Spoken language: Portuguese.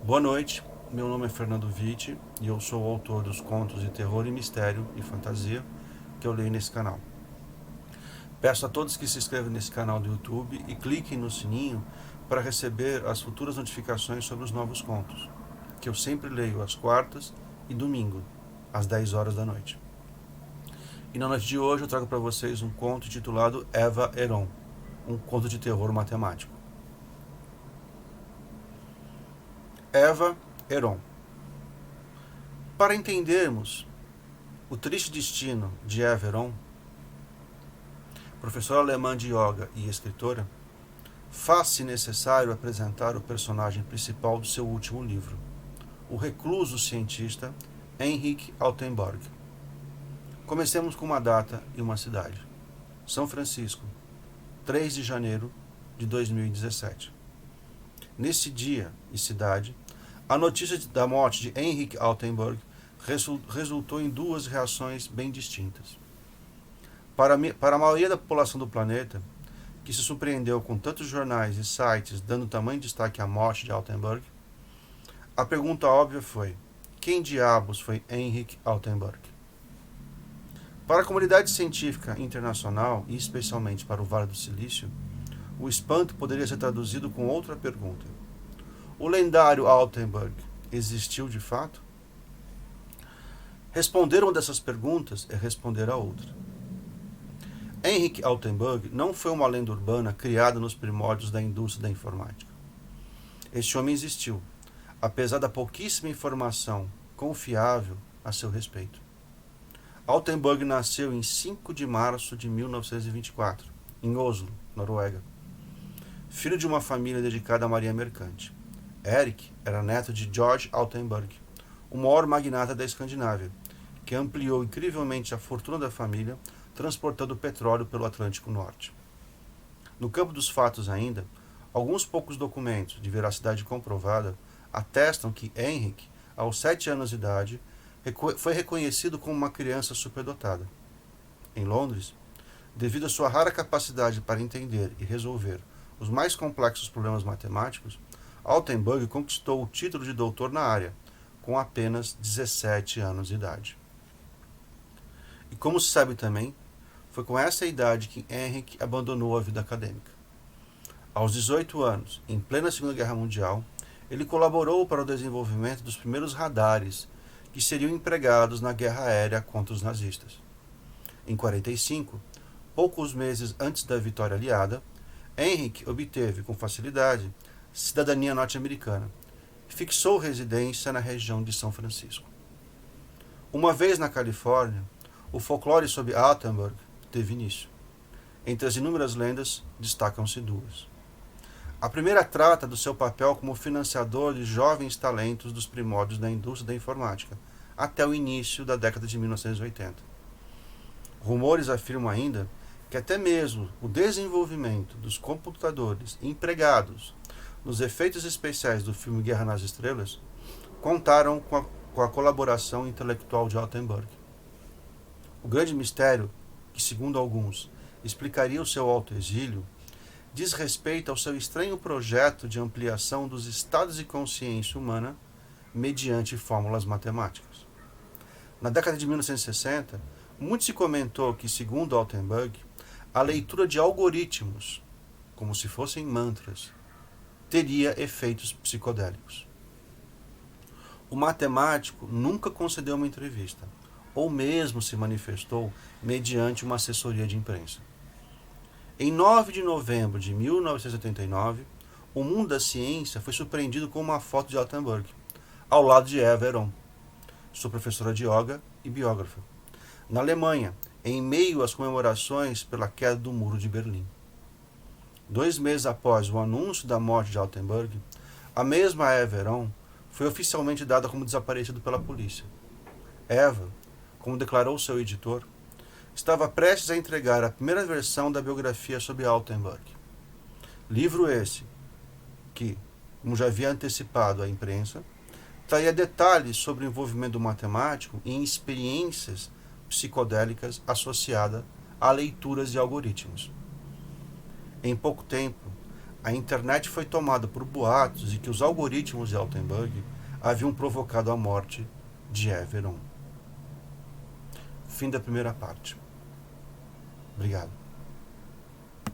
Boa noite, meu nome é Fernando Vitti e eu sou o autor dos contos de terror e mistério e fantasia que eu leio nesse canal. Peço a todos que se inscrevam nesse canal do YouTube e cliquem no sininho para receber as futuras notificações sobre os novos contos, que eu sempre leio às quartas e domingo, às 10 horas da noite. E na noite de hoje eu trago para vocês um conto titulado Eva Heron, um conto de terror matemático. Eva Heron. Para entendermos o triste destino de Eva Heron, professora alemã de yoga e escritora, faz-se necessário apresentar o personagem principal do seu último livro, o recluso cientista Heinrich Altenburg. Comecemos com uma data e uma cidade. São Francisco, 3 de janeiro de 2017. Nesse dia e cidade, a notícia da morte de Heinrich Altenburg resultou em duas reações bem distintas. Para a maioria da população do planeta, que se surpreendeu com tantos jornais e sites dando tamanho destaque à morte de Altenburg, a pergunta óbvia foi: quem diabos foi Heinrich Altenburg? Para a comunidade científica internacional, e especialmente para o Vale do Silício, o espanto poderia ser traduzido com outra pergunta: o lendário Altenburg existiu de fato? Responder uma dessas perguntas é responder a outra. Heinrich Altenburg não foi uma lenda urbana criada nos primórdios da indústria da informática. Este homem existiu, apesar da pouquíssima informação confiável a seu respeito. Altenburg nasceu em 5 de março de 1924, em Oslo, Noruega. Filho de uma família dedicada à marinha mercante. Erik era neto de George Altenburg, o maior magnata da Escandinávia, que ampliou incrivelmente a fortuna da família, transportando petróleo pelo Atlântico Norte. No campo dos fatos ainda, alguns poucos documentos de veracidade comprovada atestam que Heinrich, aos 7 anos de idade, foi reconhecido como uma criança superdotada. Em Londres, devido à sua rara capacidade para entender e resolver os mais complexos problemas matemáticos, Altenburg conquistou o título de doutor na área, com apenas 17 anos de idade. E como se sabe também, foi com essa idade que Heinrich abandonou a vida acadêmica. Aos 18 anos, em plena Segunda Guerra Mundial, ele colaborou para o desenvolvimento dos primeiros radares que seriam empregados na guerra aérea contra os nazistas. Em 1945, poucos meses antes da vitória aliada, Heinrich obteve, com facilidade, cidadania norte-americana e fixou residência na região de São Francisco. Uma vez na Califórnia, o folclore sobre Altenburg teve início. Entre as inúmeras lendas, destacam-se duas. A primeira trata do seu papel como financiador de jovens talentos dos primórdios da indústria da informática, até o início da década de 1980. Rumores afirmam ainda que até mesmo o desenvolvimento dos computadores empregados nos efeitos especiais do filme Guerra nas Estrelas contaram com a colaboração intelectual de Altenburg. O grande mistério, que segundo alguns explicaria o seu autoexílio, diz respeito ao seu estranho projeto de ampliação dos estados de consciência humana mediante fórmulas matemáticas. Na década de 1960, muito se comentou que, segundo Altenburg, a leitura de algoritmos, como se fossem mantras, teria efeitos psicodélicos. O matemático nunca concedeu uma entrevista, ou mesmo se manifestou mediante uma assessoria de imprensa. Em 9 de novembro de 1989, o mundo da ciência foi surpreendido com uma foto de Altenburg, ao lado de Eva Heron, sua professora de yoga e biógrafa, na Alemanha, em meio às comemorações pela queda do Muro de Berlim. 2 meses após o anúncio da morte de Altenburg, a mesma Eva Heron foi oficialmente dada como desaparecida pela polícia. Eva, como declarou seu editor, estava prestes a entregar a primeira versão da biografia sobre Altenburg. Livro esse que, como já havia antecipado à imprensa, traria detalhes sobre o envolvimento do matemático em experiências psicodélicas associadas a leituras de algoritmos. Em pouco tempo, A internet foi tomada por boatos de que os algoritmos de Altenburg haviam provocado a morte de Everon. Fim da primeira parte. Obrigado.